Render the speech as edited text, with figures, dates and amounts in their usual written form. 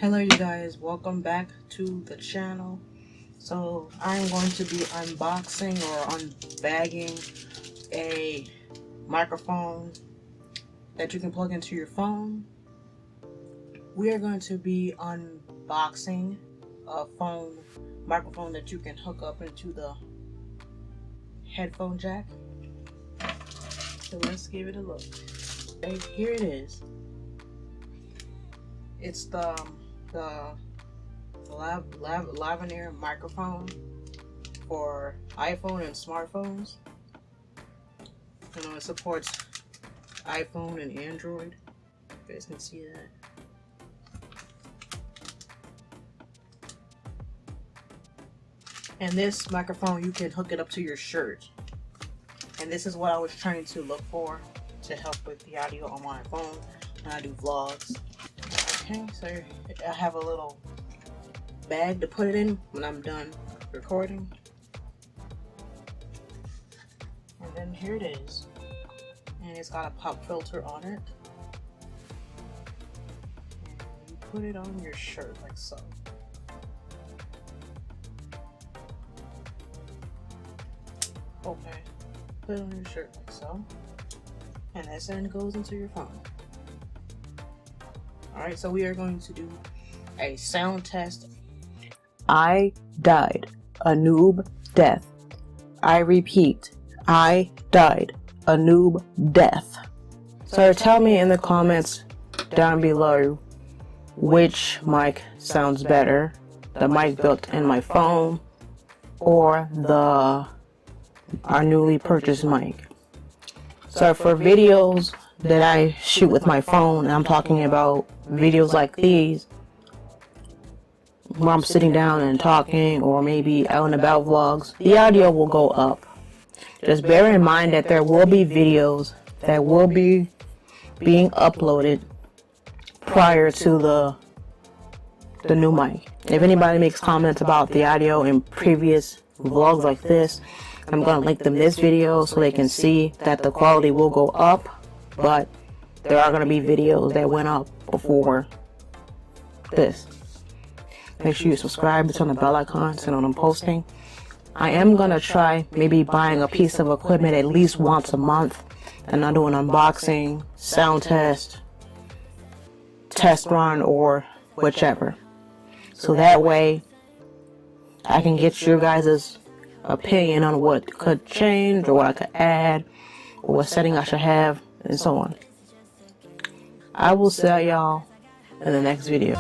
Hello you guys, welcome back to the channel. So I'm going to be unboxing or unbagging a microphone that you can plug into your phone. We are going to be unboxing a microphone that you can hook up into the headphone jack. So let's give it a look. Okay, here it is. It's the Lavalier microphone for iPhone and smartphones. You know, it supports iPhone and Android. You guys can see that. And this microphone, you can hook it up to your shirt. And this is what I was trying to look for to help with the audio on my phone when I do vlogs. Okay, so I have a little bag to put it in when I'm done recording. And then here it is. And it's got a pop filter on it. And you put it on your shirt like so. Okay, put it on your shirt like so. And this end goes into your phone. Alright, so we are going to do a sound test. I died a noob death. I repeat, I died a noob death. So tell me in the comments down below which mic sounds better. The mic built in my phone or our newly purchased mic. So for videos that I shoot with my phone, and I'm talking about videos like these where I'm sitting down and talking, or maybe out and about vlogs, the audio will go up. Just bear in mind that there will be videos that will be being uploaded prior to the new mic. If anybody makes comments about the audio in previous vlogs like this, I'm going to link them this video so they can see that the quality will go up, but there are going to be videos that went up before this. Make sure you subscribe, turn on the bell icon, so when I'm posting. I am going to try maybe buying a piece of equipment at least once a month, and I'll do an unboxing, sound test run, or whichever. So that way I can get your guys' opinion on what could change or what I could add or what setting I should have and so on. I will see y'all in the next video.